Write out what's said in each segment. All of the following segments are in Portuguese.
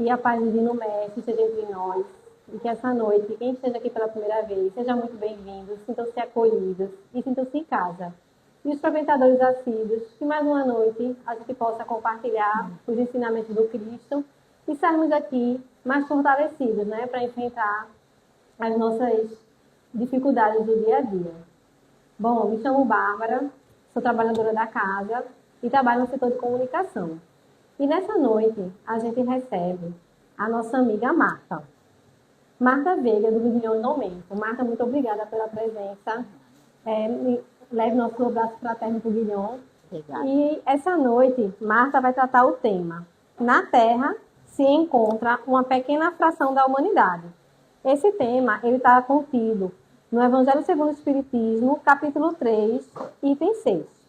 Que a paz divino Mestre seja entre nós e que essa noite, quem esteja aqui pela primeira vez, seja muito bem-vindos, sintam-se acolhidos e sintam-se em casa. E os frequentadores assíduos, que mais uma noite a gente possa compartilhar os ensinamentos do Cristo e sairmos aqui mais fortalecidos, né, para enfrentar as nossas dificuldades do dia a dia. Bom, me chamo Bárbara, sou trabalhadora da casa e trabalho no setor de comunicação. E nessa noite a gente recebe a nossa amiga Marta. Marta Veiga, do Vigilhão do Aumento. Marta, muito obrigada pela presença. Leve nosso abraço fraterno para o Guilhom. E essa noite, Marta vai tratar o tema: Na Terra se encontra uma pequena fração da humanidade. Esse tema está contido no Evangelho segundo o Espiritismo, capítulo 3, item 6.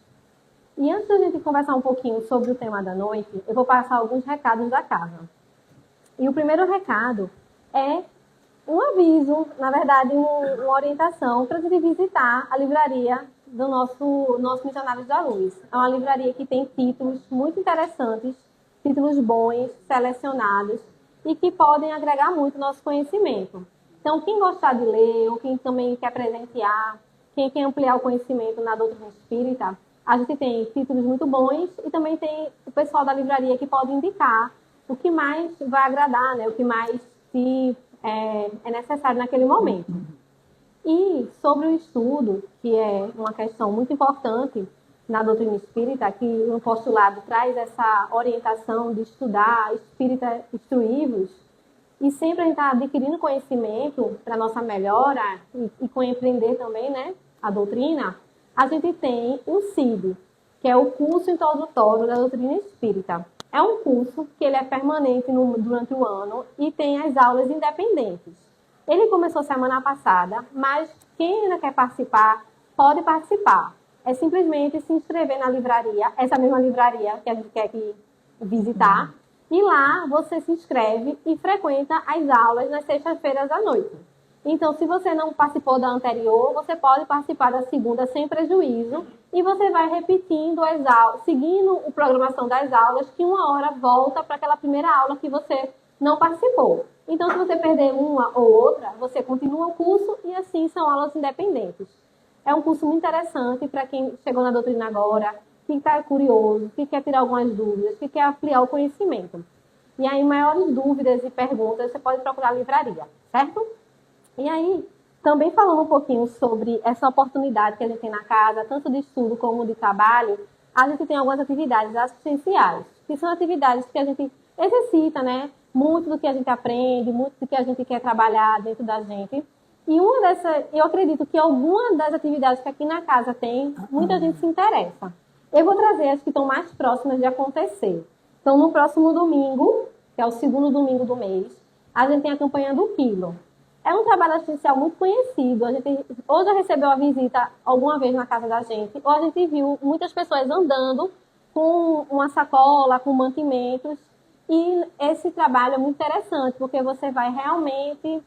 E antes da gente conversar um pouquinho sobre o tema da noite, eu vou passar alguns recados da casa. E o primeiro recado é um aviso, na verdade, uma orientação para a gente visitar a livraria do nosso Missionários da Luz. É uma livraria que tem títulos muito interessantes, títulos bons, selecionados, e que podem agregar muito nosso conhecimento. Então, quem gostar de ler, ou quem também quer presentear, quem quer ampliar o conhecimento na doutrina espírita, a gente tem títulos muito bons e também tem o pessoal da livraria que pode indicar o que mais vai agradar, né? O que mais é necessário naquele momento. E sobre o estudo, que é uma questão muito importante na doutrina espírita, que o postulado traz essa orientação de estudar espírita instruí-vos, e sempre a gente está adquirindo conhecimento para nossa melhora e compreender também, né, a doutrina. A gente tem o CID, que é o curso introdutório da doutrina espírita. É um curso que ele é permanente durante o ano e tem as aulas independentes. Ele começou semana passada, mas quem ainda quer participar, pode participar. É simplesmente se inscrever na livraria, essa mesma livraria que a gente quer visitar, e lá você se inscreve e frequenta as aulas nas sextas-feiras à noite. Então, se você não participou da anterior, você pode participar da segunda sem prejuízo e você vai repetindo as aulas, seguindo a programação das aulas, que uma hora volta para aquela primeira aula que você não participou. Então, se você perder uma ou outra, você continua o curso e assim são aulas independentes. É um curso muito interessante para quem chegou na doutrina agora, que está curioso, que quer tirar algumas dúvidas, que quer ampliar o conhecimento. E aí, maiores dúvidas e perguntas, você pode procurar a livraria, certo? E aí, também falando um pouquinho sobre essa oportunidade que a gente tem na casa, tanto de estudo como de trabalho, a gente tem algumas atividades assistenciais, que são atividades que a gente exercita, né? Muito do que a gente aprende, muito do que a gente quer trabalhar dentro da gente. E uma dessas, eu acredito que alguma das atividades que aqui na casa tem, muita gente se interessa. Eu vou trazer as que estão mais próximas de acontecer. Então, no próximo domingo, que é o segundo domingo do mês, a gente tem a campanha do Quilo. É um trabalho assistencial muito conhecido. Ou já recebeu a visita alguma vez na casa da gente, ou a gente viu muitas pessoas andando com uma sacola, com mantimentos. E esse trabalho é muito interessante, porque você vai realmente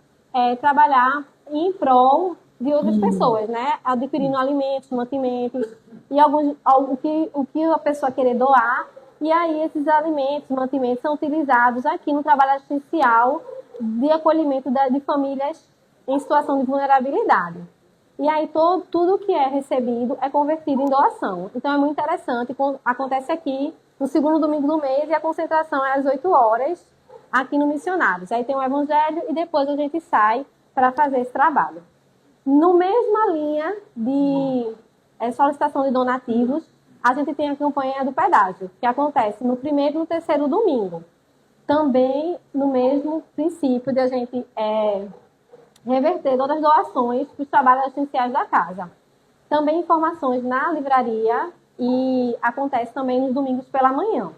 trabalhar em prol de outras pessoas, né? Adquirindo alimentos, mantimentos, e o que a pessoa querer doar. E aí esses alimentos, mantimentos são utilizados aqui no trabalho assistencial de acolhimento de famílias em situação de vulnerabilidade. E aí tudo que é recebido é convertido em doação. Então é muito interessante, acontece aqui no segundo domingo do mês e a concentração é às 8 horas aqui no Missionários. Aí tem o Evangelho e depois a gente sai para fazer esse trabalho. No mesma linha de solicitação de donativos, a gente tem a campanha do pedágio, que acontece no primeiro e no terceiro domingo. Também no mesmo princípio de a gente reverter todas as doações para os trabalhos essenciais da casa. Também informações na livraria e acontece também nos domingos pela manhã.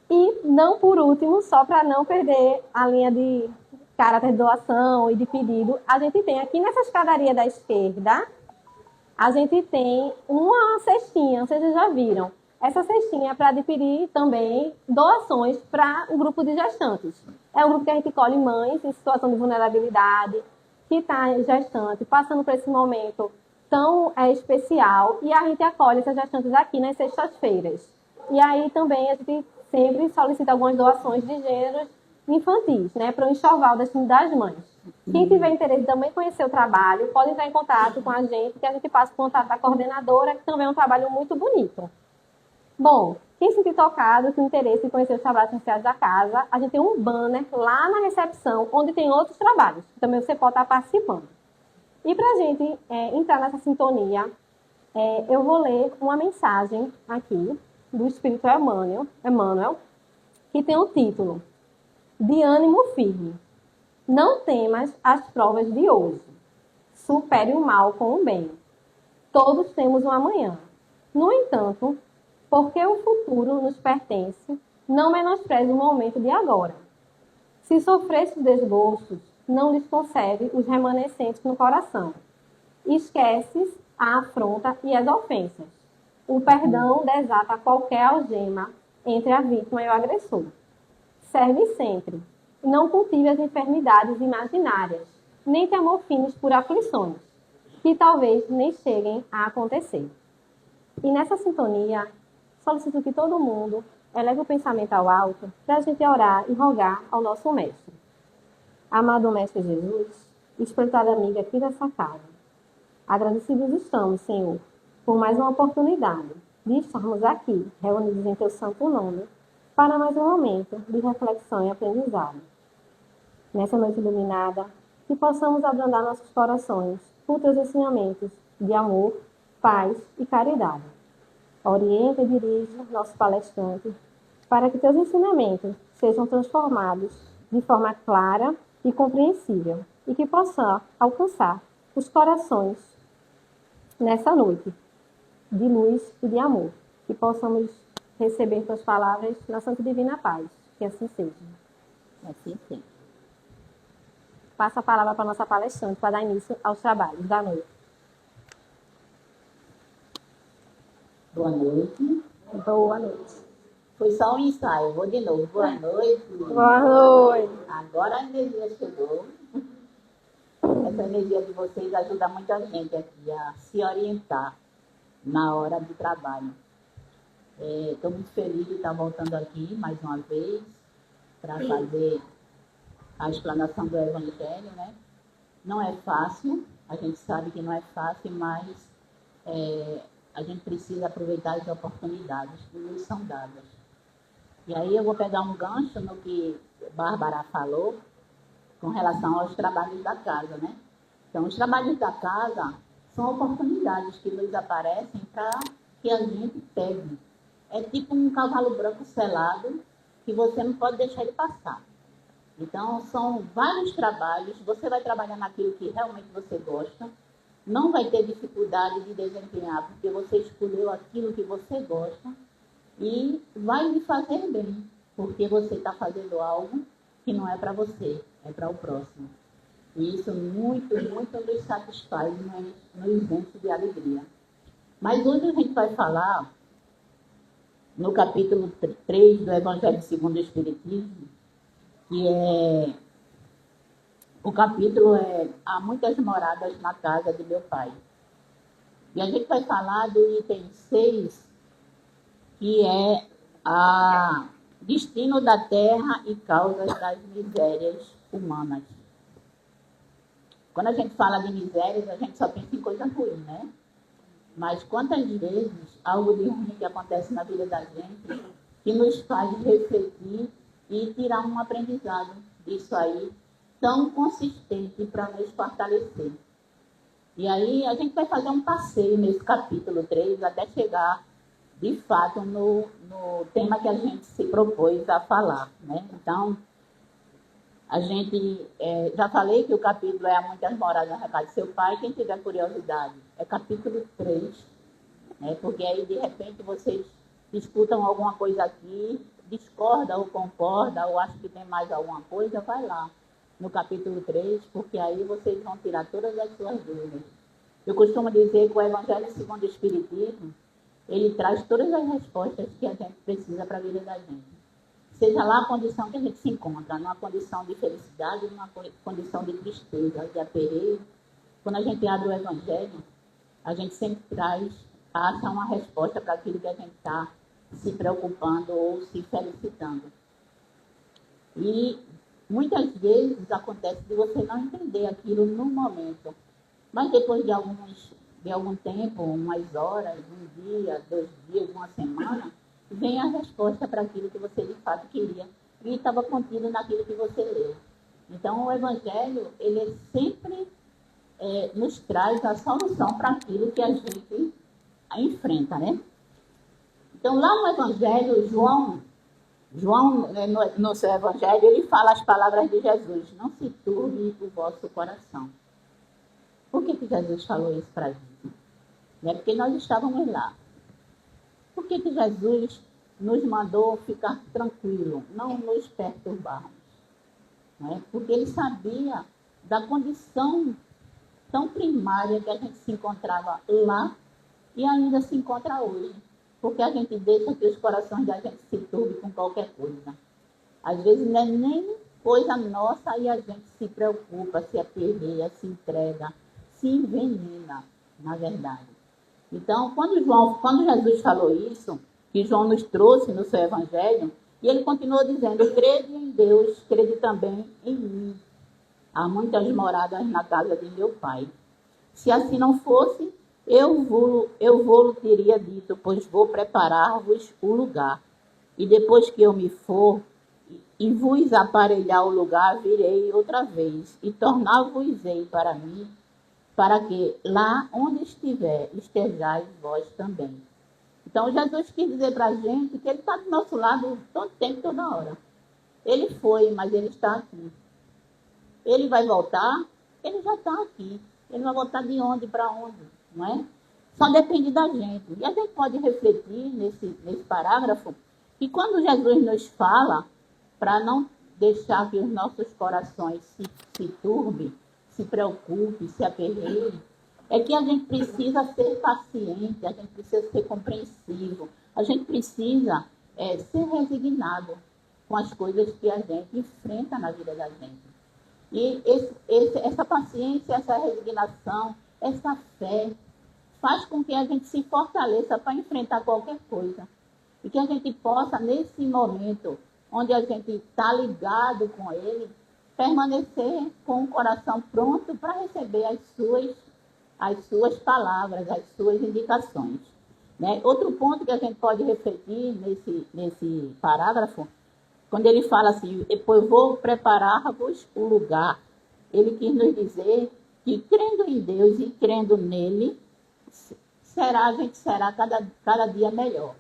E, não por último, só para não perder a linha de caráter de doação e de pedido, a gente tem aqui nessa escadaria da esquerda, a gente tem uma cestinha, vocês já viram. Essa cestinha é para adquirir também doações para o grupo de gestantes. É um grupo que a gente colhe mães em situação de vulnerabilidade, que está gestante, passando por esse momento tão especial, e a gente acolhe essas gestantes aqui nas sextas-feiras. E aí também a gente sempre solicita algumas doações de gêneros infantis, né, para o enxoval das mães. Quem tiver interesse em também conhecer o trabalho, pode entrar em contato com a gente, que a gente passa o contato da coordenadora, que também é um trabalho muito bonito. Bom, quem se sentir tocado, com interesse em conhecer os trabalhos iniciados da casa, a gente tem um banner lá na recepção, onde tem outros trabalhos, que também você pode estar participando. E para a gente entrar nessa sintonia, eu vou ler uma mensagem aqui do Espírito Emmanuel, que tem o título De ânimo firme. Não temas as provas de hoje. Supere o mal com o bem. Todos temos um amanhã. No entanto, porque o futuro nos pertence, não menospreze o momento de agora. Se sofresses desgostos, não lhes concede os remanescentes no coração. Esqueces a afronta e as ofensas. O perdão desata qualquer algema entre a vítima e o agressor. Serve sempre. Não cultive as enfermidades imaginárias, nem te amofines por aflições, que talvez nem cheguem a acontecer. E nessa sintonia, solicito que todo mundo eleve o pensamento ao alto para a gente orar e rogar ao nosso Mestre. Amado Mestre Jesus, espiritual amiga aqui dessa casa, agradecidos estamos, Senhor, por mais uma oportunidade de estarmos aqui, reunidos em Teu santo nome, para mais um momento de reflexão e aprendizado. Nessa noite iluminada, que possamos abrandar nossos corações por Teus ensinamentos de amor, paz e caridade. Orienta e dirige nosso palestrante para que Teus ensinamentos sejam transformados de forma clara e compreensível e que possa alcançar os corações nessa noite de luz e de amor. Que possamos receber Tuas palavras na Santa e Divina Paz. Que assim seja. Assim sim. Passa a palavra para a nossa palestrante para dar início aos trabalhos da noite. Boa noite. Boa noite. Foi só um ensaio, vou de novo. Boa noite. Boa noite. Agora a energia chegou. Essa energia de vocês ajuda muita gente aqui a se orientar na hora do trabalho. Estou muito feliz de estar voltando aqui mais uma vez para fazer a explanação do Evangelho, né? Não é fácil, a gente sabe que não é fácil, mas a gente precisa aproveitar as oportunidades que nos são dadas. E aí eu vou pegar um gancho no que Bárbara falou com relação aos trabalhos da casa, né? Então, os trabalhos da casa são oportunidades que nos aparecem para que a gente pegue. É tipo um cavalo branco selado que você não pode deixar ele passar. Então, são vários trabalhos, você vai trabalhar naquilo que realmente você gosta, não vai ter dificuldade de desempenhar, porque você escolheu aquilo que você gosta e vai lhe fazer bem, porque você está fazendo algo que não é para você, é para o próximo. E isso muito, muito nos satisfaz, nos enche de alegria. Mas hoje a gente vai falar, no capítulo 3 do Evangelho segundo o Espiritismo, que o capítulo Há muitas moradas na casa de meu pai. E a gente vai falar do item 6, que é a destino da terra e causas das misérias humanas. Quando a gente fala de misérias, a gente só pensa em coisa ruim, né? Mas quantas vezes algo de ruim que acontece na vida da gente que nos faz refletir e tirar um aprendizado disso aí tão consistente para nos fortalecer. E aí a gente vai fazer um passeio nesse capítulo 3 até chegar, de fato, no tema que a gente se propôs a falar, né? Então, a gente, já falei que o capítulo é Há muitas moradas na casa de seu pai. Quem tiver curiosidade, é capítulo 3, né? Porque aí, de repente, vocês escutam alguma coisa aqui, discorda ou concorda, ou acha que tem mais alguma coisa, vai lá no capítulo 3, porque aí vocês vão tirar todas as suas dúvidas. Eu costumo dizer que o Evangelho segundo o Espiritismo, ele traz todas as respostas que a gente precisa para a vida da gente. Seja lá a condição que a gente se encontra, numa condição de felicidade, numa condição de tristeza, de aperreio. Quando a gente abre o Evangelho, a gente sempre acha uma resposta para aquilo que a gente está se preocupando ou se felicitando. E muitas vezes acontece de você não entender aquilo no momento, mas depois de algum tempo, umas horas, um dia, 2 dias, uma semana, vem a resposta para aquilo que você de fato queria e estava contido naquilo que você leu. Então, o Evangelho, ele sempre nos traz a solução para aquilo que a gente enfrenta, né? Então, lá no Evangelho, João no seu Evangelho, ele fala as palavras de Jesus: não se turbe o vosso coração. Por que Jesus falou isso para a gente? Não é porque nós estávamos lá. Por que Jesus nos mandou ficar tranquilo, não nos perturbarmos? Não é? Porque ele sabia da condição tão primária que a gente se encontrava lá e ainda se encontra hoje. Porque a gente deixa que os corações da gente se turbem com qualquer coisa. Às vezes não é nem coisa nossa e a gente se preocupa, se aperreia, se entrega, se envenena, na verdade. Então, quando Jesus falou isso, que João nos trouxe no seu Evangelho, e ele continuou dizendo: crede em Deus, crede também em mim. Há muitas moradas na casa de meu Pai. Se assim não fosse, eu vou teria dito, pois vou preparar-vos o lugar. E depois que eu me for e vos aparelhar o lugar, virei outra vez e tornar-vos-ei para mim, para que lá onde estiver, estejais vós também. Então, Jesus quis dizer para a gente que ele está do nosso lado todo tempo, toda hora. Ele foi, mas ele está aqui. Ele vai voltar? Ele já está aqui. Ele vai voltar de onde para onde, não é? Só depende da gente. E a gente pode refletir nesse parágrafo que quando Jesus nos fala para não deixar que os nossos corações se turbem, se preocupem, se aperreiem, é que a gente precisa ser paciente, a gente precisa ser compreensivo, a gente precisa ser resignado com as coisas que a gente enfrenta na vida da gente. E essa paciência, essa resignação, essa fé, faz com que a gente se fortaleça para enfrentar qualquer coisa. E que a gente possa, nesse momento, onde a gente está ligado com ele, permanecer com o coração pronto para receber as suas palavras, as suas indicações. Né? Outro ponto que a gente pode refletir nesse parágrafo, quando ele fala assim: depois vou preparar-vos o lugar. Ele quis nos dizer que, crendo em Deus e crendo nele, a gente será cada dia melhor.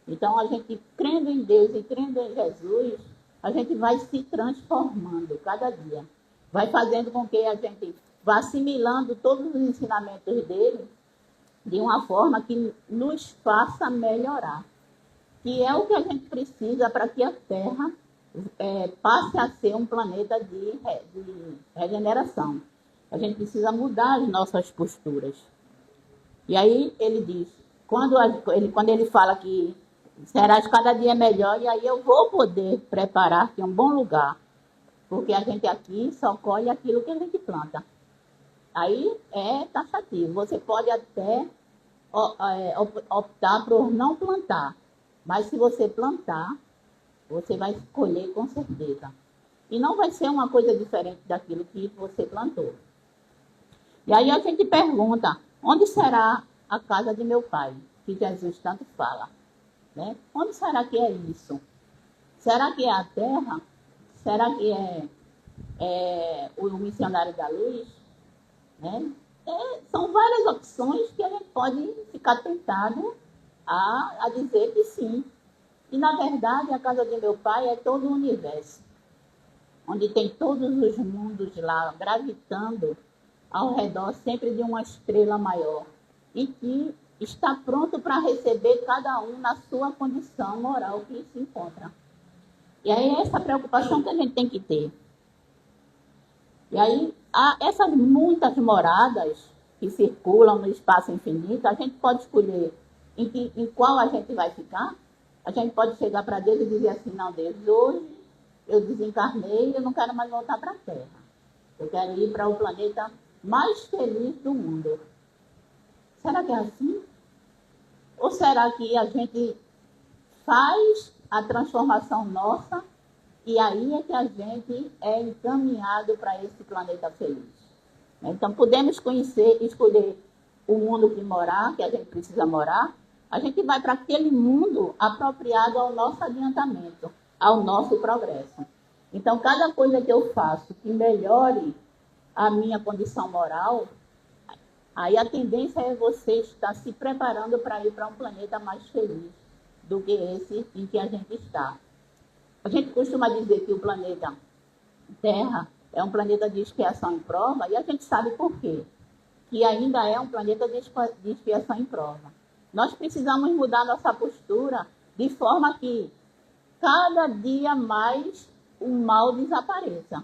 Então, a gente crendo em Deus e crendo em Jesus, a gente vai se transformando cada dia. Vai fazendo com que a gente vá assimilando todos os ensinamentos dele de uma forma que nos faça melhorar. Que é o que a gente precisa para que a Terra passe a ser um planeta de regeneração. A gente precisa mudar as nossas posturas. E aí ele diz, quando ele fala que serás cada dia melhor, e aí eu vou poder preparar-te um bom lugar, porque a gente aqui só colhe aquilo que a gente planta. Aí é taxativo. Você pode até optar por não plantar, mas se você plantar, você vai colher com certeza. E não vai ser uma coisa diferente daquilo que você plantou. E aí a gente pergunta: onde será a casa de meu pai? Que Jesus tanto fala. Né? Onde será que é isso? Será que é a terra? Será que é o missionário da luz? Né? São várias opções que a gente pode ficar tentado a dizer que sim. E, na verdade, a casa de meu pai é todo o universo, onde tem todos os mundos lá gravitando ao redor sempre de uma estrela maior e que está pronto para receber cada um na sua condição moral que se encontra. E aí é essa preocupação que a gente tem que ter. E aí, essas muitas moradas que circulam no espaço infinito, a gente pode escolher em qual a gente vai ficar. A gente pode chegar para Deus e dizer assim: não, Deus, hoje eu desencarnei e eu não quero mais voltar para a Terra. Eu quero ir para o planeta mais feliz do mundo. Será que é assim? Ou será que a gente faz a transformação nossa e aí é que a gente é encaminhado para esse planeta feliz. Então, podemos escolher o mundo que morar, que a gente precisa morar, a gente vai para aquele mundo apropriado ao nosso adiantamento, ao nosso progresso. Então, cada coisa que eu faço que melhore a minha condição moral, aí a tendência é você estar se preparando para ir para um planeta mais feliz do que esse em que a gente está. A gente costuma dizer que o planeta Terra é um planeta de expiação em prova, e a gente sabe por quê. Que ainda é um planeta de expiação em prova. Nós precisamos mudar nossa postura de forma que cada dia mais o mal desapareça.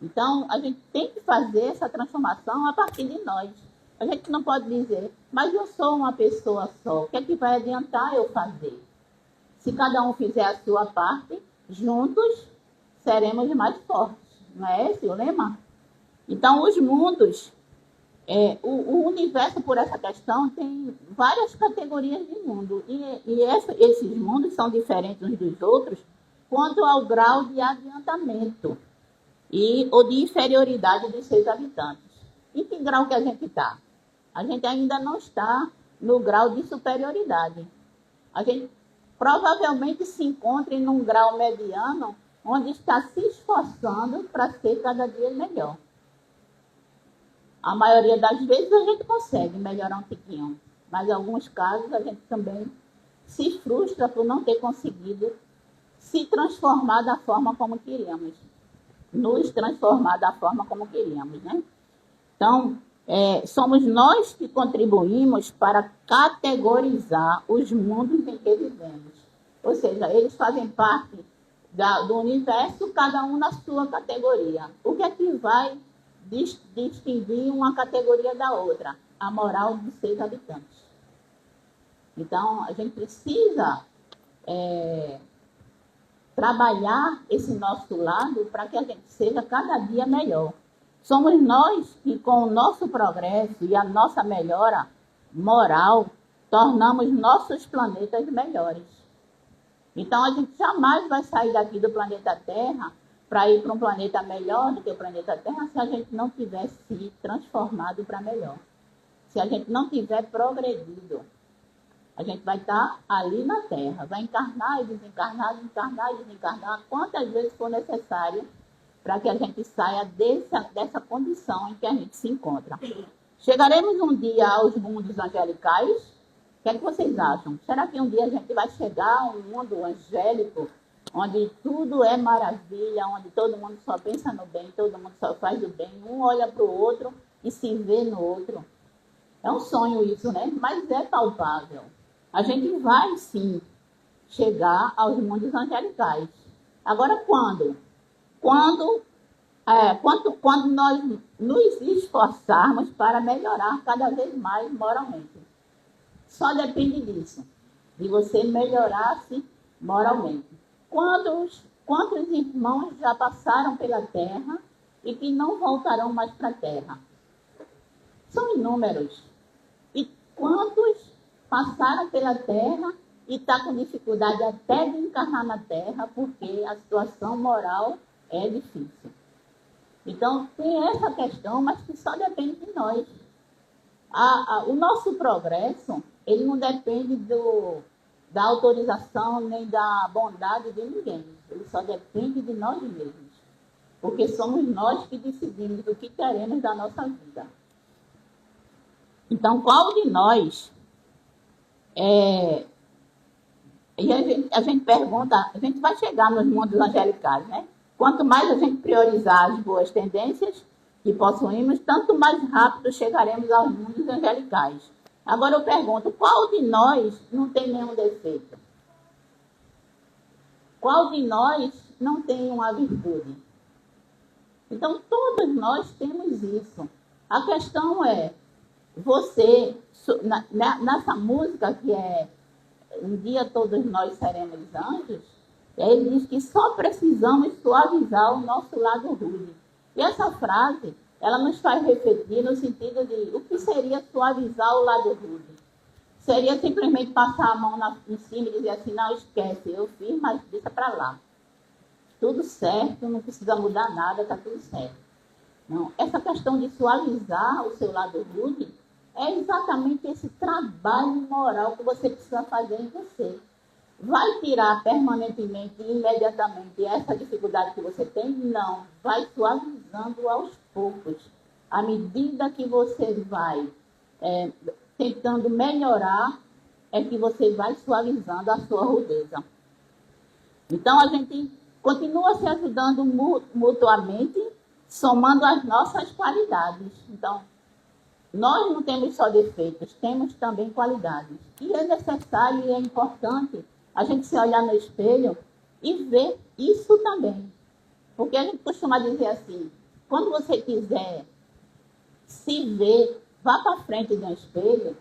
Então, a gente tem que fazer essa transformação a partir de nós. A gente não pode dizer, mas eu sou uma pessoa só, o que é que vai adiantar eu fazer? Se cada um fizer a sua parte, juntos seremos mais fortes. Não é esse o lema? Então, os mundos, o universo, por essa questão, tem várias categorias de mundo. E esses mundos são diferentes uns dos outros quanto ao grau de adiantamento ou de inferioridade dos seus habitantes. Em que grau que a gente está? A gente ainda não está no grau de superioridade. A gente provavelmente se encontra em um grau mediano, onde está se esforçando para ser cada dia melhor. A maioria das vezes a gente consegue melhorar um pouquinho, mas em alguns casos a gente também se frustra por não ter conseguido se transformar da forma como queríamos. Nos transformar da forma como queríamos, né? Então, somos nós que contribuímos para categorizar os mundos em que vivemos. Ou seja, eles fazem parte do universo, cada um na sua categoria. O que é que vai distinguir uma categoria da outra? A moral dos seus habitantes. Então, a gente precisa trabalhar esse nosso lado para que a gente seja cada dia melhor. Somos nós que, com o nosso progresso e a nossa melhora moral, tornamos nossos planetas melhores. Então, a gente jamais vai sair daqui do planeta Terra para ir para um planeta melhor do que o planeta Terra se a gente não tiver se transformado para melhor. Se a gente não tiver progredido. A gente vai estar ali na Terra, vai encarnar e desencarnar, encarnar e desencarnar, quantas vezes for necessário para que a gente saia dessa condição em que a gente se encontra. Chegaremos um dia aos mundos angelicais? O que é que vocês acham? Será que um dia a gente vai chegar a um mundo angélico, onde tudo é maravilha, onde todo mundo só pensa no bem, todo mundo só faz o bem, um olha para o outro e se vê no outro? É um sonho isso, né? Mas é palpável. A gente vai, sim, chegar aos mundos angelicais. Agora, quando? Quando nós nos esforçarmos para melhorar cada vez mais moralmente. Só depende disso, de você melhorar-se moralmente. Quantos irmãos já passaram pela Terra e que não voltarão mais para a Terra? São inúmeros. E quantos passaram pela Terra e estão com dificuldade até de encarnar na Terra porque a situação moral é difícil. Então, tem essa questão, mas que só depende de nós. O nosso progresso, ele não depende da autorização nem da bondade de ninguém. Ele só depende de nós mesmos. Porque somos nós que decidimos o que queremos da nossa vida. Então, qual de nós... E a gente pergunta, a gente vai chegar nos mundos angelicais, né? Quanto mais a gente priorizar as boas tendências que possuímos, tanto mais rápido chegaremos aos mundos angelicais. Agora eu pergunto, qual de nós não tem nenhum defeito? Qual de nós não tem uma virtude? Então, todos nós temos isso. A questão é, você, nessa música que é Um Dia Todos Nós Seremos Anjos, ele diz que só precisamos suavizar o nosso lado rude. E essa frase, ela nos faz refletir no sentido de o que seria suavizar o lado rude. seria simplesmente passar a mão em cima e dizer assim, não, esquece, eu fiz, mas deixa para lá. Tudo certo, não precisa mudar nada, está tudo certo. Não, essa questão de suavizar o seu lado rude é exatamente esse trabalho moral que você precisa fazer em você. Vai tirar permanentemente, imediatamente, essa dificuldade que você tem? Não. Vai suavizando aos poucos. À medida que você vai tentando melhorar, é que você vai suavizando a sua rudeza. Então, a gente continua se ajudando mutuamente, somando as nossas qualidades. Então, nós não temos só defeitos, temos também qualidades. E é necessário e é importante a gente se olhar no espelho e ver isso também. Porque a gente costuma dizer assim, quando você quiser se ver, vá para frente de um espelho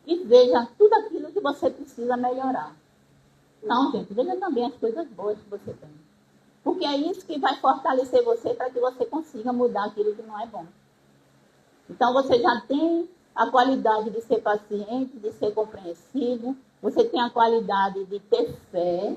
e veja tudo aquilo que você precisa melhorar. Não, gente, veja também as coisas boas que você tem. Porque é isso que vai fortalecer você para que você consiga mudar aquilo que não é bom. Então, você já tem a qualidade de ser paciente, de ser compreensivo, você tem a qualidade de ter fé,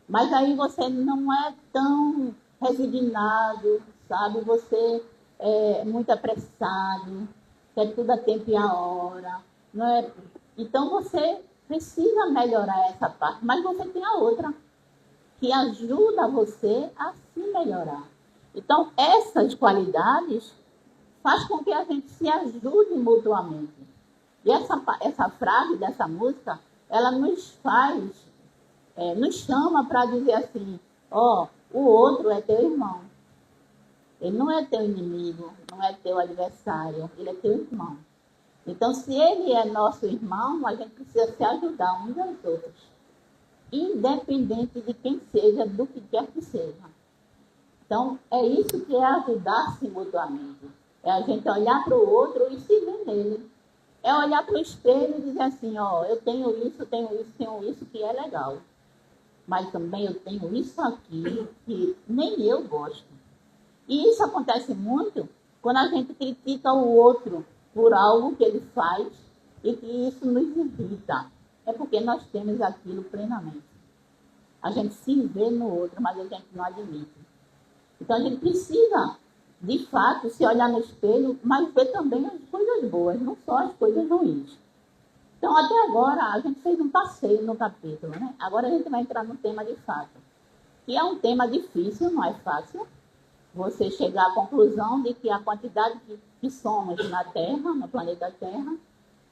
mas aí você não é tão resignado, sabe? Você é muito apressado, quer tudo a tempo e a hora. Não é? Então, você precisa melhorar essa parte, mas você tem a outra, que ajuda você a se melhorar. Então, essas qualidades faz com que a gente se ajude mutuamente. E essa frase dessa música, ela nos faz, nos chama para dizer assim, ó, o outro é teu irmão. Ele não é teu inimigo, não é teu adversário, ele é teu irmão. Então, se ele é nosso irmão, a gente precisa se ajudar uns aos outros. Independente de quem seja, do que quer que seja. Então, é isso que é ajudar-se mutuamente. É a gente olhar para o outro e se ver nele. É olhar para o espelho e dizer assim, ó, eu tenho isso, que é legal. Mas também eu tenho isso aqui que nem eu gosto. E isso acontece muito quando a gente critica o outro por algo que ele faz e que isso nos irrita. É porque nós temos aquilo plenamente. A gente se vê no outro, mas a gente não admite. Então a gente precisa, de fato, se olhar no espelho, mas ver também as coisas boas, não só as coisas ruins. Então, até agora, a gente fez um passeio no capítulo, né? Agora a gente vai entrar no tema de fato. Que é um tema difícil, não é fácil. Você chegar à conclusão de que a quantidade que somos na Terra, no planeta Terra,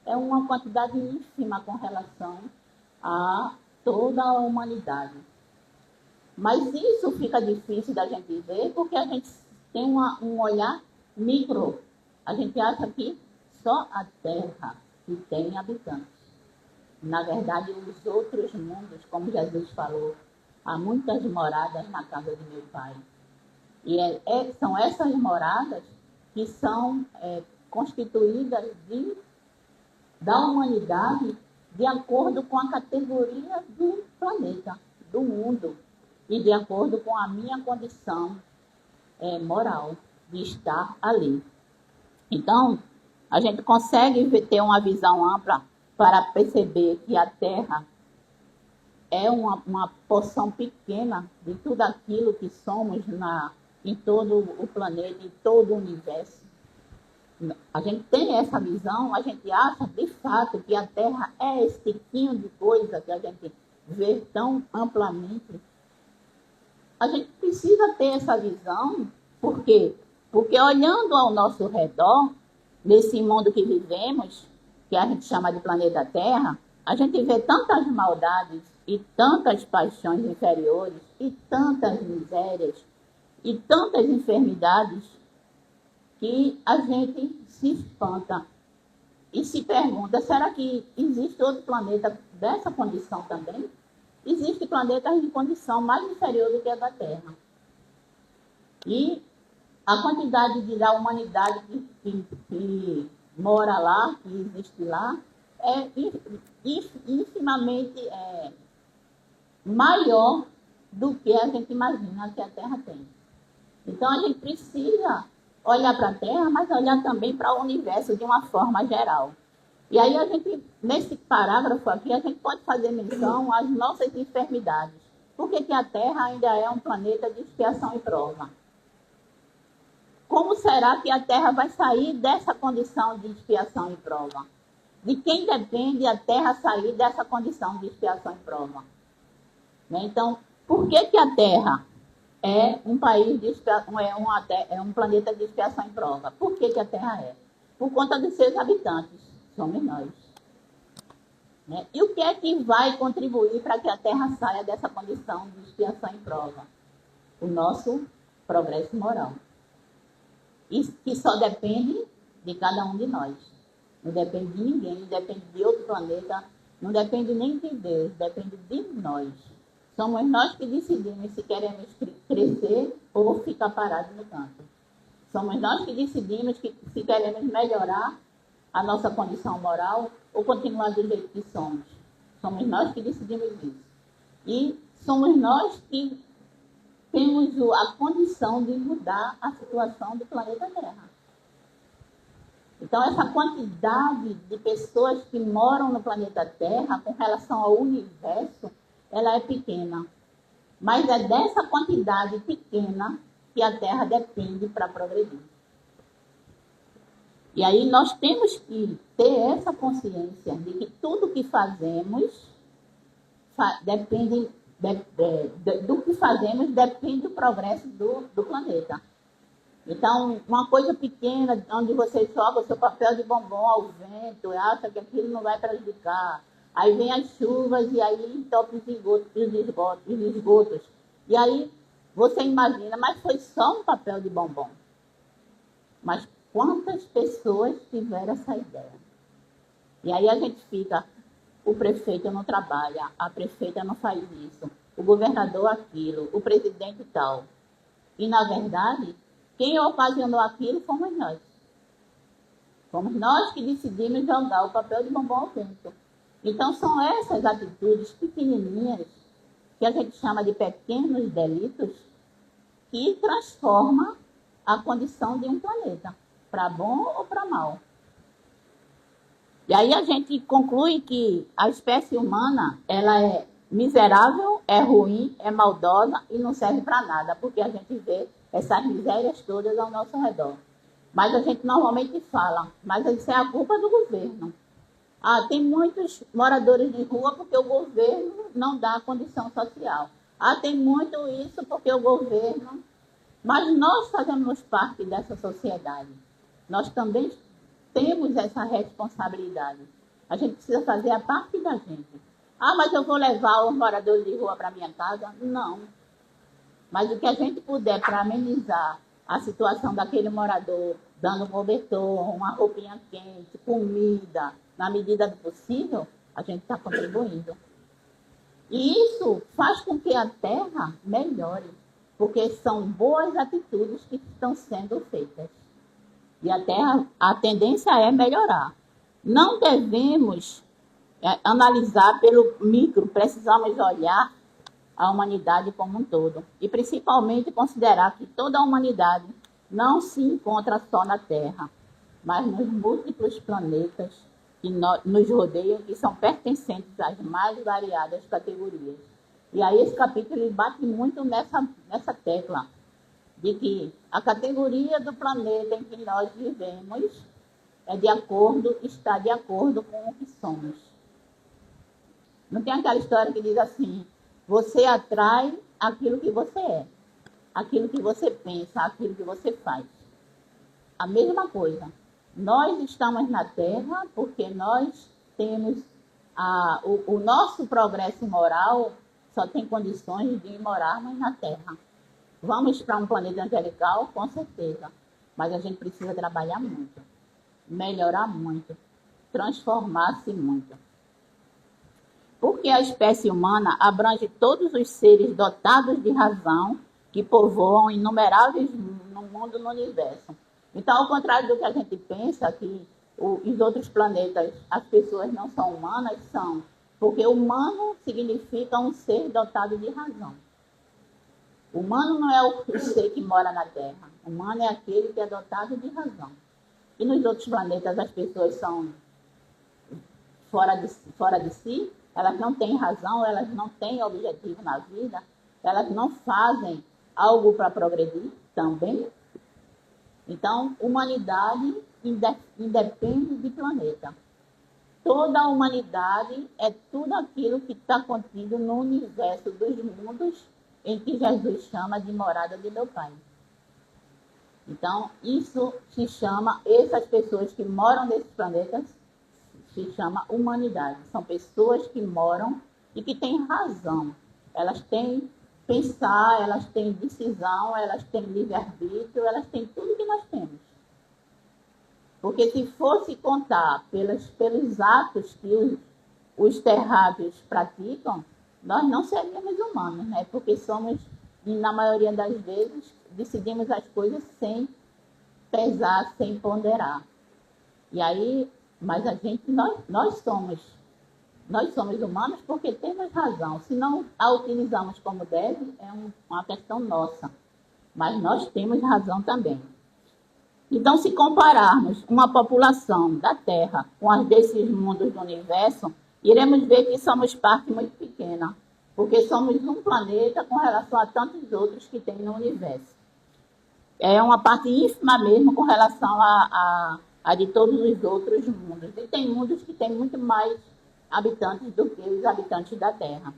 é uma quantidade ínfima com relação a toda a humanidade. Mas isso fica difícil da gente ver porque a gente tem um olhar micro. A gente acha que só a Terra que tem habitantes. Na verdade, os outros mundos, como Jesus falou, há muitas moradas na casa de meu Pai. E são essas moradas que são constituídas da humanidade de acordo com a categoria do planeta, do mundo, e de acordo com a minha condição moral de estar ali. Então, a gente consegue ter uma visão ampla para perceber que a Terra é uma porção pequena de tudo aquilo que somos em todo o planeta, em todo o universo. A gente tem essa visão, a gente acha de fato que a Terra é esse tiquinho de coisa que a gente vê tão amplamente. A gente precisa ter essa visão, por quê? Porque olhando ao nosso redor, nesse mundo que vivemos, que a gente chama de planeta Terra, a gente vê tantas maldades e tantas paixões inferiores e tantas misérias e tantas enfermidades que a gente se espanta e se pergunta, será que existe outro planeta dessa condição também? Existem planetas em condição mais inferior do que a da Terra. E a quantidade da humanidade que mora lá, que existe lá, é infimamente maior do que a gente imagina que a Terra tem. Então, a gente precisa olhar para a Terra, mas olhar também para o universo de uma forma geral. E aí a gente, nesse parágrafo aqui, a gente pode fazer menção às nossas enfermidades. Por que a Terra ainda é um planeta de expiação e prova? Como será que a Terra vai sair dessa condição de expiação e prova? De quem depende a Terra sair dessa condição de expiação e prova? Né? Então, por que a Terra é um país de expiação, é um planeta de expiação e prova? Por que a Terra é? Por conta dos seus habitantes, somos nós. Né? E o que é que vai contribuir para que a Terra saia dessa condição de expiação e prova? O nosso progresso moral. Isso que só depende de cada um de nós. Não depende de ninguém, não depende de outro planeta, não depende nem de Deus, depende de nós. Somos nós que decidimos se queremos crescer ou ficar parados no canto. Somos nós que decidimos se queremos melhorar a nossa condição moral ou continuar do jeito que somos. Somos nós que decidimos isso. E somos nós que temos a condição de mudar a situação do planeta Terra. Então, essa quantidade de pessoas que moram no planeta Terra, com relação ao universo, ela é pequena. Mas é dessa quantidade pequena que a Terra depende para progredir. E aí nós temos que ter essa consciência de que tudo que fazemos depende do que fazemos, depende do progresso do planeta. Então, uma coisa pequena, onde você joga o seu papel de bombom ao vento, acha que aquilo não vai prejudicar. Aí vem as chuvas e aí entope os esgotos. E aí você imagina, mas foi só um papel de bombom. Mas quantas pessoas tiveram essa ideia? E aí a gente fica, o prefeito não trabalha, a prefeita não faz isso, o governador aquilo, o presidente tal. E, na verdade, quem ocasionou aquilo fomos nós. Fomos nós que decidimos jogar o papel de bombom ao vento. Então, são essas atitudes pequenininhas, que a gente chama de pequenos delitos, que transformam a condição de um planeta, para bom ou para mal. E aí a gente conclui que a espécie humana, ela é miserável, é ruim, é maldosa e não serve para nada, porque a gente vê essas misérias todas ao nosso redor. Mas a gente normalmente fala, mas isso é a culpa do governo. Ah, tem muitos moradores de rua porque o governo não dá condição social. Ah, tem muito isso porque o governo... Mas nós fazemos parte dessa sociedade. Nós também temos essa responsabilidade. A gente precisa fazer a parte da gente. Ah, mas eu vou levar os moradores de rua para minha casa? Não. Mas o que a gente puder para amenizar a situação daquele morador, dando um cobertor, uma roupinha quente, comida, na medida do possível, a gente está contribuindo. E isso faz com que a Terra melhore, porque são boas atitudes que estão sendo feitas. E a Terra, a tendência é melhorar. Não devemos analisar pelo micro, precisamos olhar a humanidade como um todo. E principalmente considerar que toda a humanidade não se encontra só na Terra, mas nos múltiplos planetas que nos rodeiam, que são pertencentes às mais variadas categorias. E aí esse capítulo ele bate muito nessa tecla, de que a categoria do planeta em que nós vivemos está de acordo com o que somos. Não tem aquela história que diz assim, você atrai aquilo que você é, aquilo que você pensa, aquilo que você faz. A mesma coisa. Nós estamos na Terra porque nós temos o nosso progresso moral só tem condições de morarmos na Terra. Vamos para um planeta angelical? Com certeza. Mas a gente precisa trabalhar muito, melhorar muito, transformar-se muito. Porque a espécie humana abrange todos os seres dotados de razão que povoam inumeráveis no mundo, no universo. Então, ao contrário do que a gente pensa, que os outros planetas, as pessoas não são humanas, são. Porque humano significa um ser dotado de razão. Humano não é o ser que mora na Terra. Humano é aquele que é dotado de razão. E nos outros planetas as pessoas são fora de si, elas não têm razão, elas não têm objetivo na vida, elas não fazem algo para progredir também. Então, humanidade independe de planeta. Toda a humanidade é tudo aquilo que está contido no universo dos mundos em que Jesus chama de morada de meu Pai. Então, isso se chama, essas pessoas que moram nesses planetas, se chama humanidade. São pessoas que moram e que têm razão. Elas têm pensar, elas têm decisão, elas têm livre-arbítrio, elas têm tudo que nós temos. Porque se fosse contar pelos atos que os terráqueos praticam, nós não seríamos humanos, né? Porque somos, na maioria das vezes, decidimos as coisas sem pesar, sem ponderar. E aí, mas nós somos humanos porque temos razão. Se não a utilizamos como deve, é uma questão nossa. Mas nós temos razão também. Então, se compararmos uma população da Terra com as desses mundos do universo, iremos ver que somos parte muito pequena, porque somos um planeta com relação a tantos outros que tem no universo. É uma parte ínfima mesmo com relação a de todos os outros mundos. E tem mundos que têm muito mais habitantes do que os habitantes da Terra.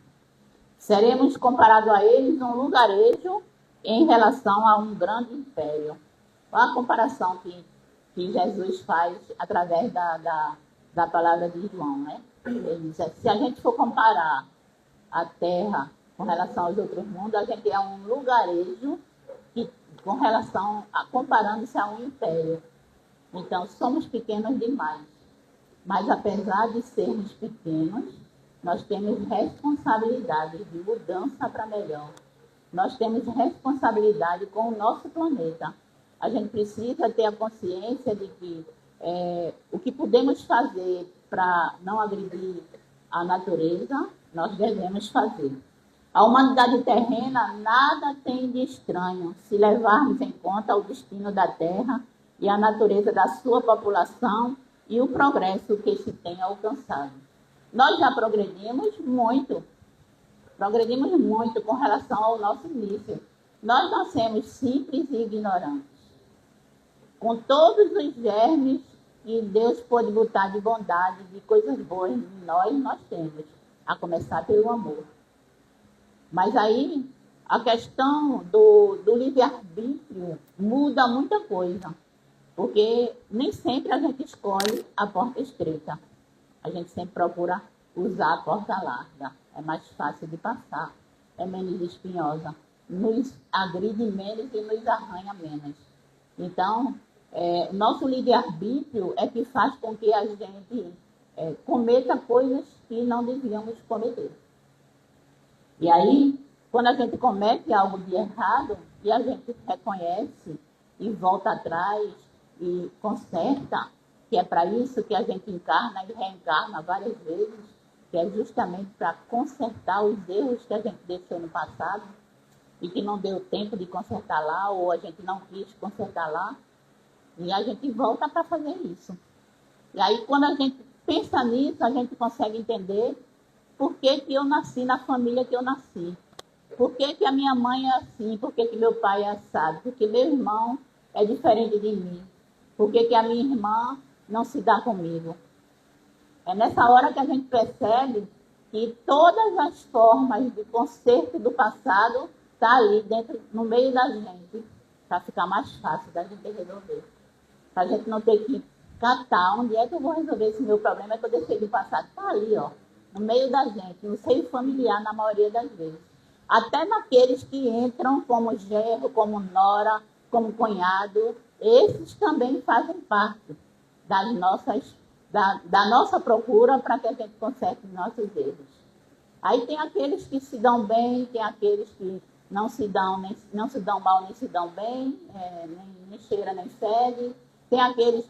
Seremos comparados a eles um lugarejo em relação a um grande império. Olha a comparação que Jesus faz através da palavra de João, né? Ele diz, se a gente for comparar a Terra com relação aos outros mundos, a gente é um lugarejo com relação comparando-se a um império. Então, somos pequenos demais. Mas, apesar de sermos pequenos, nós temos responsabilidade de mudança para melhor. Nós temos responsabilidade com o nosso planeta. A gente precisa ter a consciência de que o que podemos fazer para não agredir a natureza, nós devemos fazer. A humanidade terrena nada tem de estranho se levarmos em conta o destino da Terra e a natureza da sua população e o progresso que se tem alcançado. Nós já progredimos muito com relação ao nosso início. Nós nascemos simples e ignorantes. Com todos os germes que Deus pode botar de bondade, de coisas boas em nós temos, a começar pelo amor. Mas aí, a questão do livre-arbítrio muda muita coisa, porque nem sempre a gente escolhe a porta estreita. A gente sempre procura usar a porta larga. É mais fácil de passar, é menos espinhosa, nos agride menos e nos arranha menos. Então, nosso livre-arbítrio é que faz com que a gente cometa coisas que não devíamos cometer. E aí, quando a gente comete algo de errado, e a gente reconhece e volta atrás e conserta, que é para isso que a gente encarna e reencarna várias vezes, que é justamente para consertar os erros que a gente deixou no passado e que não deu tempo de consertar lá, ou a gente não quis consertar lá, e a gente volta para fazer isso. E aí, quando a gente pensa nisso, a gente consegue entender por que eu nasci na família que eu nasci. Por que a minha mãe é assim? Por que meu pai é assado? Porque meu irmão é diferente de mim. Por que a minha irmã não se dá comigo? É nessa hora que a gente percebe que todas as formas de conserto do passado estão ali dentro, no meio da gente, para ficar mais fácil da gente resolver. Para a gente não ter que catar onde é que eu vou resolver esse meu problema, que eu deixei do passado. Está ali, ó, no meio da gente, no seio familiar, na maioria das vezes. Até naqueles que entram como genro, como nora, como cunhado, esses também fazem parte da nossa procura para que a gente conserte nossos erros. Aí tem aqueles que se dão bem, tem aqueles que não se dão mal, nem se dão bem, nem cheira, nem fede. Tem aqueles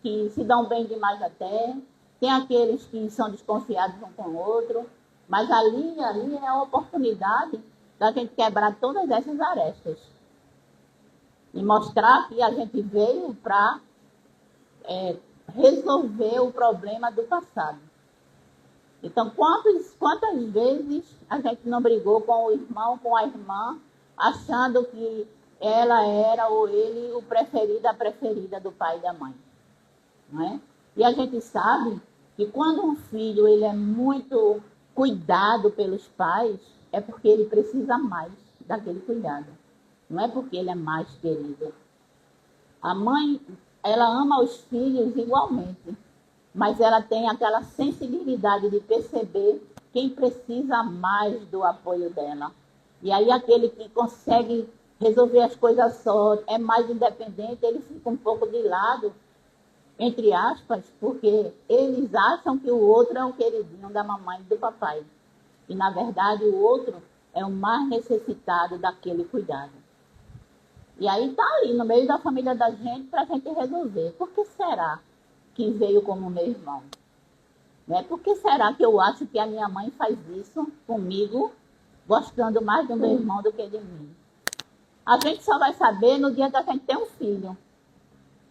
que se dão bem demais até. Tem aqueles que são desconfiados um com o outro. Mas ali é a oportunidade da gente quebrar todas essas arestas. E mostrar que a gente veio para resolver o problema do passado. Então, quantas vezes a gente não brigou com o irmão, com a irmã, achando que ela era ou ele o preferido, a preferida do pai e da mãe, não é? E a gente sabe que quando um filho ele é muito cuidado pelos pais, é porque ele precisa mais daquele cuidado. Não é porque ele é mais querido. A mãe, ela ama os filhos igualmente, mas ela tem aquela sensibilidade de perceber quem precisa mais do apoio dela. E aí aquele que consegue resolver as coisas só, é mais independente, ele fica um pouco de lado, entre aspas, porque eles acham que o outro é o queridinho da mamãe e do papai. E, na verdade, o outro é o mais necessitado daquele cuidado. E aí está ali, no meio da família da gente, para a gente resolver. Por que será que veio como meu irmão? Né? Por que será que eu acho que a minha mãe faz isso comigo, gostando mais do meu irmão do que de mim? A gente só vai saber no dia que a gente tem um filho.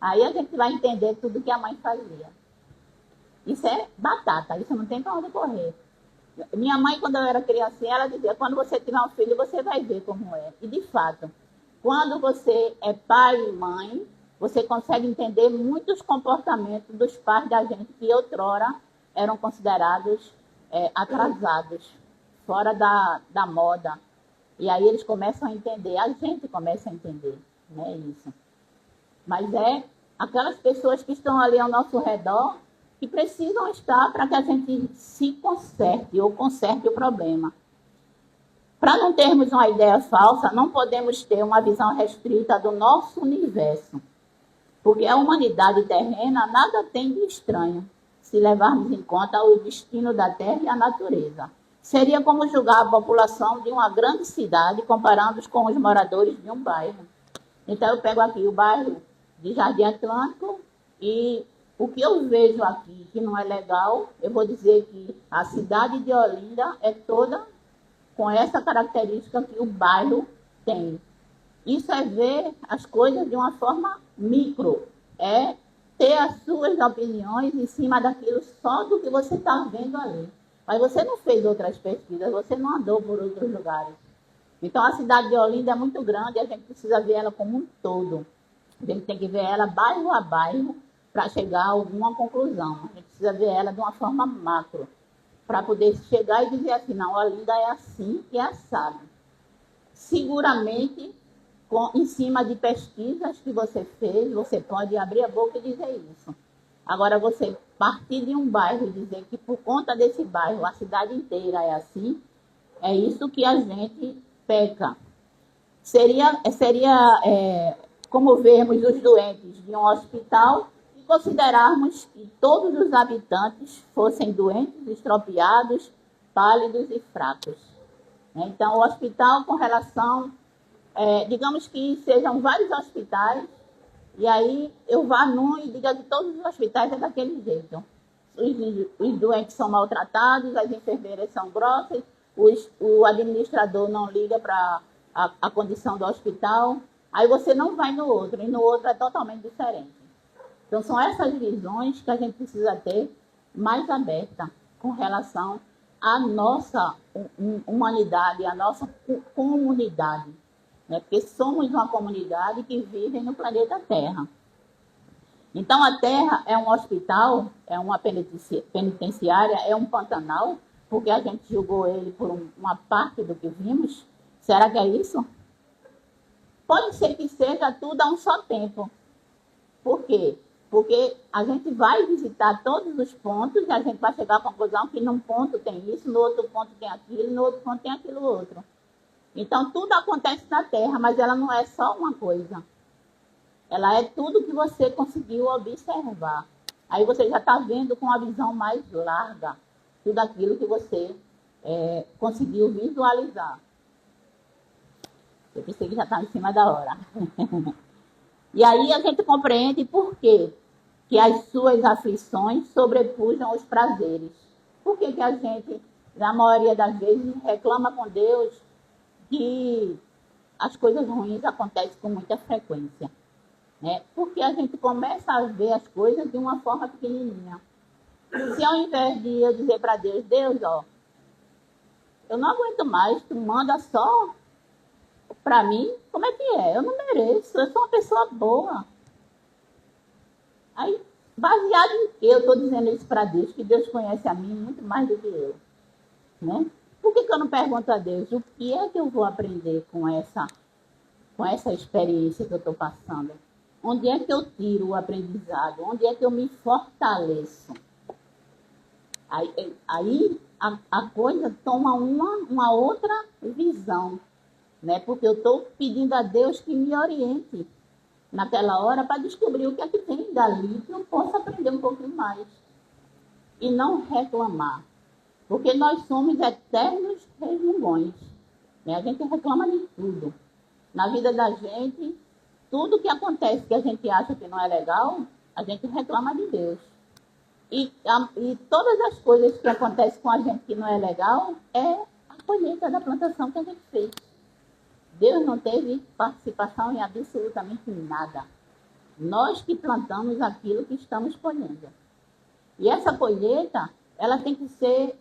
Aí a gente vai entender tudo que a mãe fazia. Isso é batata, isso não tem para onde correr. Minha mãe, quando eu era criança, ela dizia, quando você tiver um filho, você vai ver como é. E, de fato, quando você é pai e mãe, você consegue entender muitos comportamentos dos pais da gente que outrora eram considerados atrasados, fora da moda. E aí eles começam a entender, a gente começa a entender, né, isso. Mas é aquelas pessoas que estão ali ao nosso redor que precisam estar para que a gente se conserte ou conserte o problema. Para não termos uma ideia falsa, não podemos ter uma visão restrita do nosso universo, porque a humanidade terrena nada tem de estranho, se levarmos em conta o destino da Terra e a natureza. Seria como julgar a população de uma grande cidade comparando-os com os moradores de um bairro. Então, eu pego aqui o bairro de Jardim Atlântico e o que eu vejo aqui que não é legal, eu vou dizer que a cidade de Olinda é toda com essa característica que o bairro tem. Isso é ver as coisas de uma forma micro, é ter as suas opiniões em cima daquilo só do que você está vendo ali. Mas você não fez outras pesquisas, você não andou por outros lugares. Então, a cidade de Olinda é muito grande e a gente precisa ver ela como um todo. A gente tem que ver ela bairro a bairro para chegar a alguma conclusão. A gente precisa ver ela de uma forma macro, para poder chegar e dizer assim, não, Olinda é assim e é assado. Seguramente, em cima de pesquisas que você fez, você pode abrir a boca e dizer isso. Agora, você partir de um bairro e dizer que por conta desse bairro a cidade inteira é assim, é isso que a gente peca. Seria como vermos os doentes de um hospital e considerarmos que todos os habitantes fossem doentes, estropiados, pálidos e fracos. Então, o hospital com relação, digamos que sejam vários hospitais, e aí eu vá num e diga que todos os hospitais é daquele jeito. Os doentes são maltratados, as enfermeiras são grossas, o administrador não liga para a condição do hospital, aí você não vai no outro, e no outro é totalmente diferente. Então, são essas visões que a gente precisa ter mais aberta com relação à nossa humanidade, à nossa comunidade, né? Porque somos uma comunidade que vive no planeta Terra. Então, a Terra é um hospital, é uma penitenciária, é um Pantanal, porque a gente julgou ele por uma parte do que vimos. Será que é isso? Pode ser que seja tudo a um só tempo. Por quê? Porque a gente vai visitar todos os pontos e a gente vai chegar à conclusão que num ponto tem isso, no outro ponto tem aquilo, no outro ponto tem aquilo outro. Então, tudo acontece na Terra, mas ela não é só uma coisa. Ela é tudo que você conseguiu observar. Aí você já está vendo com uma visão mais larga tudo aquilo que você conseguiu visualizar. Eu pensei que já está em cima da hora. E aí a gente compreende por quê que as suas aflições sobrepujam os prazeres. Por que a gente, na maioria das vezes, reclama com Deus que as coisas ruins acontecem com muita frequência? Né? Porque a gente começa a ver as coisas de uma forma pequenininha. Se ao invés de eu dizer para Deus, Deus, ó, eu não aguento mais, tu manda só para mim, como é que é? Eu não mereço, eu sou uma pessoa boa. Aí, baseado em que eu estou dizendo isso para Deus, que Deus conhece a mim muito mais do que eu, né? Por que eu não pergunto a Deus o que é que eu vou aprender com essa experiência que eu estou passando? Onde é que eu tiro o aprendizado? Onde é que eu me fortaleço? Aí a coisa toma uma outra visão, né? Porque eu estou pedindo a Deus que me oriente naquela hora para descobrir o que é que tem dali que eu possa aprender um pouquinho mais. E não reclamar. Porque nós somos eternos resmungões, né? A gente reclama de tudo. Na vida da gente, tudo que acontece que a gente acha que não é legal, a gente reclama de Deus. E todas as coisas que acontecem com a gente que não é legal, é a colheita da plantação que a gente fez. Deus não teve participação em absolutamente nada. Nós que plantamos aquilo que estamos colhendo. E essa colheita, ela tem que ser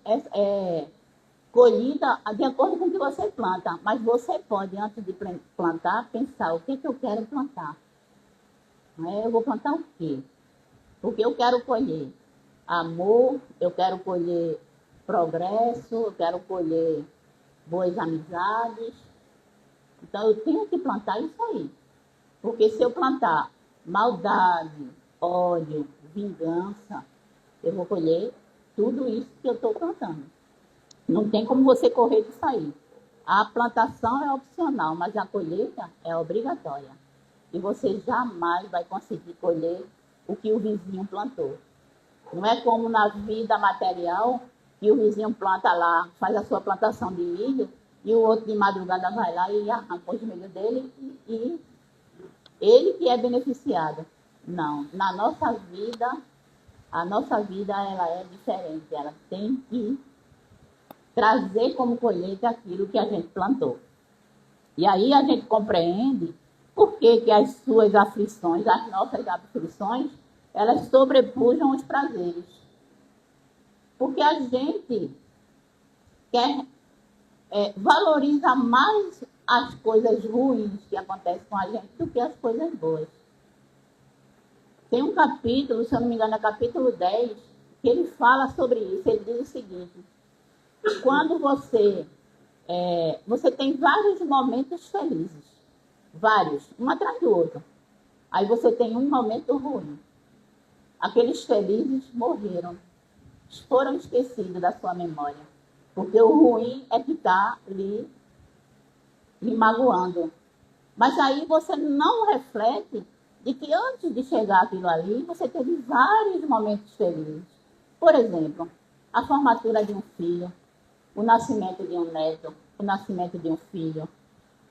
colhida de acordo com o que você planta. Mas você pode, antes de plantar, pensar o que eu quero plantar. Eu vou plantar o quê? Porque eu quero colher amor, eu quero colher progresso, eu quero colher boas amizades. Então, eu tenho que plantar isso aí. Porque se eu plantar maldade, ódio, vingança, eu vou colher tudo isso que eu estou plantando. Não tem como você correr disso aí. A plantação é opcional, mas a colheita é obrigatória. E você jamais vai conseguir colher o que o vizinho plantou. Não é como na vida material, que o vizinho planta lá, faz a sua plantação de milho, e o outro de madrugada vai lá e arranca os milho dele, e ele que é beneficiado. Não, na nossa vida, a nossa vida ela é diferente, ela tem que trazer como colheita aquilo que a gente plantou. E aí a gente compreende por que as suas aflições, as nossas aflições, elas sobrepujam os prazeres. Porque a gente valoriza mais as coisas ruins que acontecem com a gente do que as coisas boas. Tem um capítulo, se eu não me engano, é capítulo 10, que ele fala sobre isso. Ele diz o seguinte: quando você tem vários momentos felizes, vários, um atrás do outro. Aí você tem um momento ruim. Aqueles felizes morreram, foram esquecidos da sua memória. Porque o ruim é que está lhe magoando. Mas aí você não reflete de que antes de chegar aquilo ali, você teve vários momentos felizes. Por exemplo, a formatura de um filho, o nascimento de um neto, o nascimento de um filho,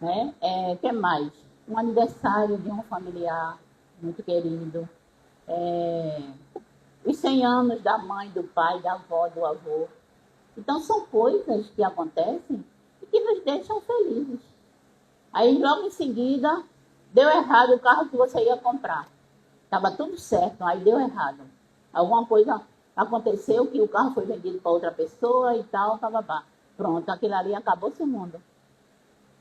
né? Que mais? Um aniversário de um familiar muito querido, os 100 anos da mãe, do pai, da avó, do avô. Então, são coisas que acontecem e que nos deixam felizes. Aí, logo em seguida, deu errado o carro que você ia comprar. Estava tudo certo, aí deu errado. Alguma coisa aconteceu que o carro foi vendido para outra pessoa e tal, bababá. Pronto, aquilo ali acabou-se o mundo.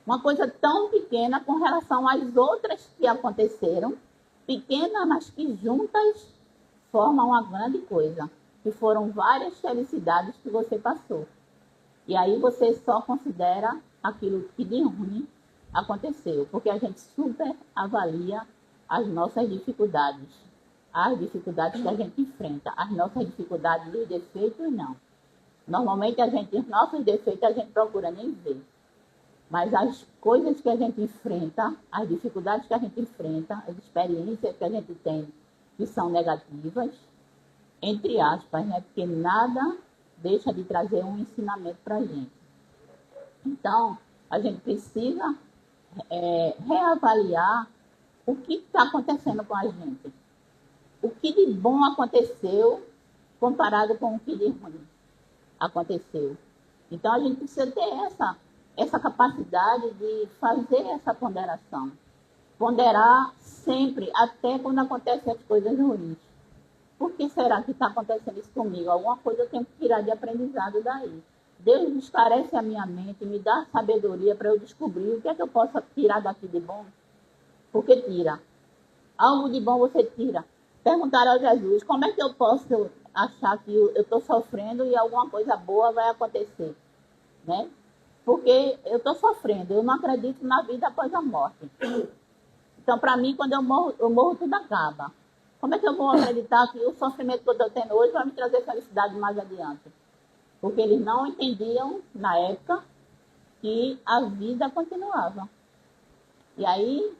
Uma coisa tão pequena com relação às outras que aconteceram, pequenas, mas que juntas formam uma grande coisa. Que foram várias felicidades que você passou. E aí você só considera aquilo que de ruim aconteceu, porque a gente super avalia as nossas dificuldades, as dificuldades que a gente enfrenta, as nossas dificuldades e os defeitos não. Normalmente os nossos defeitos a gente procura nem ver, mas as coisas que a gente enfrenta, as dificuldades que a gente enfrenta, as experiências que a gente tem que são negativas, entre aspas, né? Porque nada deixa de trazer um ensinamento para a gente. Então, a gente precisa reavaliar o que está acontecendo com a gente. O que de bom aconteceu comparado com o que de ruim aconteceu. Então, a gente precisa ter essa capacidade de fazer essa ponderação. Ponderar sempre, até quando acontecem as coisas ruins. por que será que está acontecendo isso comigo? Alguma coisa eu tenho que tirar de aprendizado daí. Deus esclarece a minha mente, me dá sabedoria para eu descobrir o que é que eu posso tirar daqui de bom. Porque tira. Algo de bom você tira. Perguntaram a Jesus, como é que eu posso achar que eu estou sofrendo e alguma coisa boa vai acontecer? Né? Porque eu estou sofrendo, eu não acredito na vida após a morte. Então, para mim, quando eu morro, tudo acaba. Como é que eu vou acreditar que o sofrimento que eu estou tendo hoje vai me trazer felicidade mais adiante? Porque eles não entendiam, na época, que a vida continuava. E aí,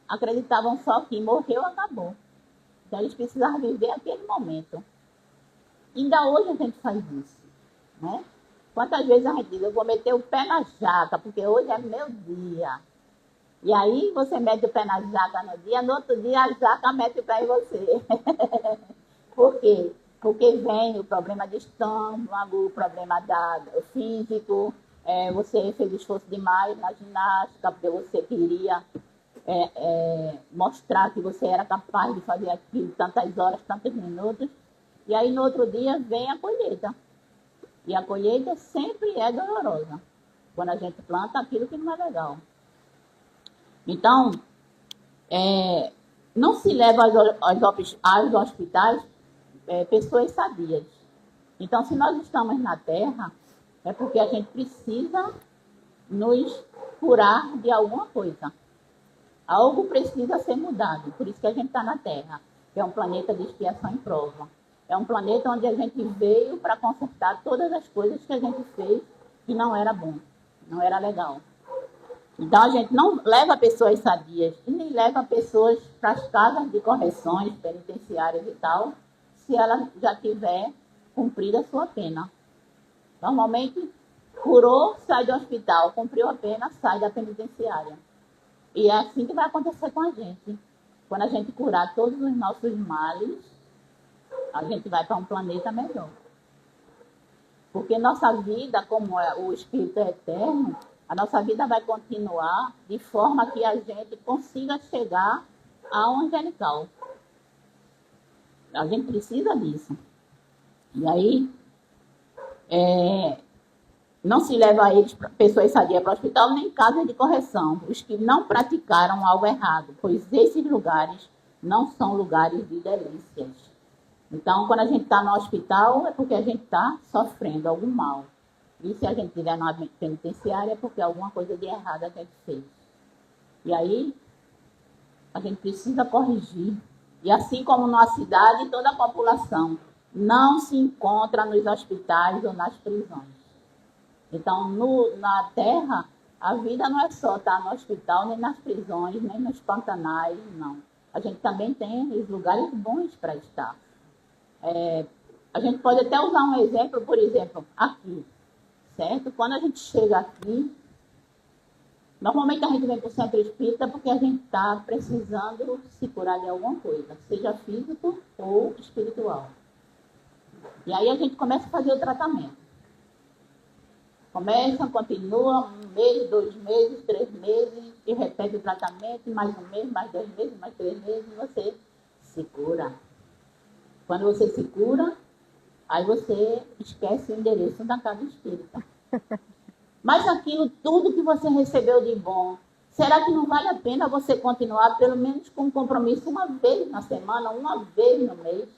acreditavam só que morreu, acabou. Então, eles precisavam viver aquele momento. Ainda hoje a gente faz isso, né? Quantas vezes a gente diz, eu vou meter o pé na jaca, porque hoje é meu dia. E aí você mete o pé na jaca no dia, no outro dia a jaca mete o pé em você. Por quê? Porque vem o problema de estômago, o problema físico, você fez esforço demais na ginástica, porque você queria mostrar que você era capaz de fazer aquilo tantas horas, tantos minutos. E aí no outro dia vem a colheita. E a colheita sempre é dolorosa, quando a gente planta aquilo que não é legal. Então, não se leva aos hospitais pessoas sadias. Então, se nós estamos na Terra, é porque a gente precisa nos curar de alguma coisa. Algo precisa ser mudado, por isso que a gente está na Terra, que é um planeta de expiação e prova. É um planeta onde a gente veio para consertar todas as coisas que a gente fez que não era bom, não era legal. Então, a gente não leva pessoas sadias e nem leva pessoas para as casas de correções penitenciárias e tal, se ela já tiver cumprido a sua pena. Normalmente, curou, sai do hospital, cumpriu a pena, sai da penitenciária. E é assim que vai acontecer com a gente. Quando a gente curar todos os nossos males, a gente vai para um planeta melhor. Porque nossa vida, como o Espírito é eterno, a nossa vida vai continuar de forma que a gente consiga chegar ao angelical. A gente precisa disso. E aí, não se leva eles, pessoas sadias, para o hospital, nem casa de correção, os que não praticaram algo errado, pois esses lugares não são lugares de delícias. Então, quando a gente está no hospital, é porque a gente está sofrendo algum mal. E se a gente estiver na penitenciária, é porque alguma coisa de errado a gente fez. E aí, a gente precisa corrigir. E assim como na cidade, toda a população não se encontra nos hospitais ou nas prisões. Então, na Terra, a vida não é só estar no hospital, nem nas prisões, nem nos pantanais, não. A gente também tem os lugares bons para estar. A gente pode até usar um exemplo, por exemplo, aqui, certo? Quando a gente chega aqui, normalmente a gente vem para o centro espírita porque a gente está precisando se curar de alguma coisa, seja físico ou espiritual. E aí a gente começa a fazer o tratamento. Começa, continua, 1 mês, 2 meses, 3 meses, e repete o tratamento, mais 1 mês, mais 2 meses, mais 3 meses, e você se cura. Quando você se cura, aí você esquece o endereço da casa espírita. Mas aquilo tudo que você recebeu de bom, será que não vale a pena você continuar pelo menos com um compromisso 1 vez na semana, 1 vez no mês,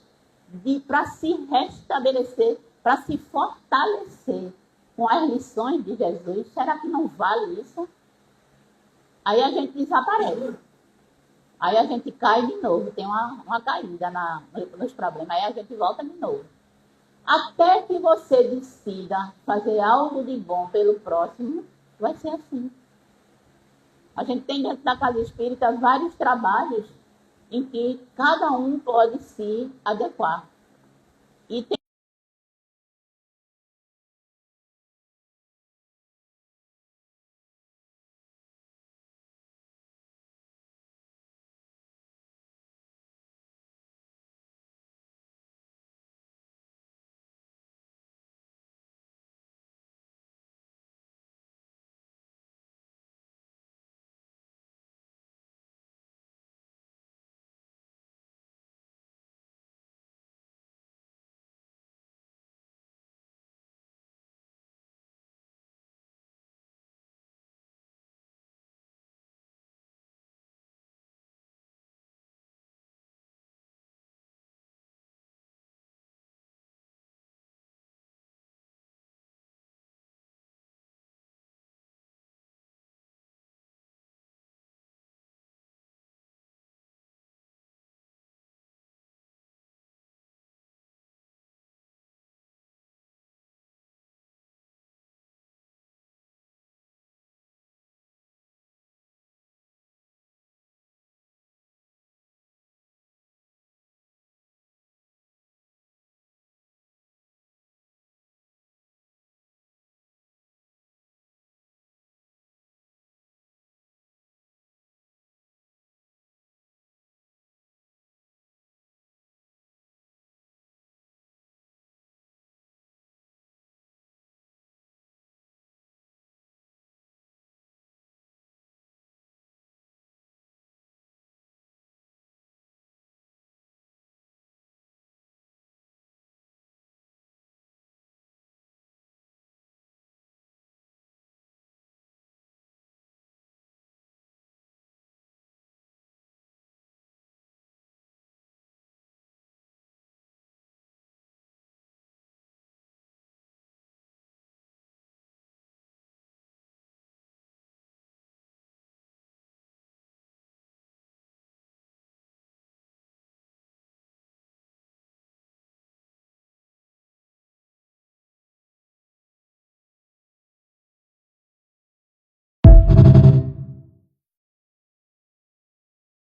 para se restabelecer, para se fortalecer com as lições de Jesus? Será que não vale isso? Aí a gente desaparece. Aí a gente cai de novo, tem uma caída nos problemas, aí a gente volta de novo. Até que você decida fazer algo de bom pelo próximo, vai ser assim. A gente tem dentro da Casa Espírita vários trabalhos em que cada um pode se adequar. E tem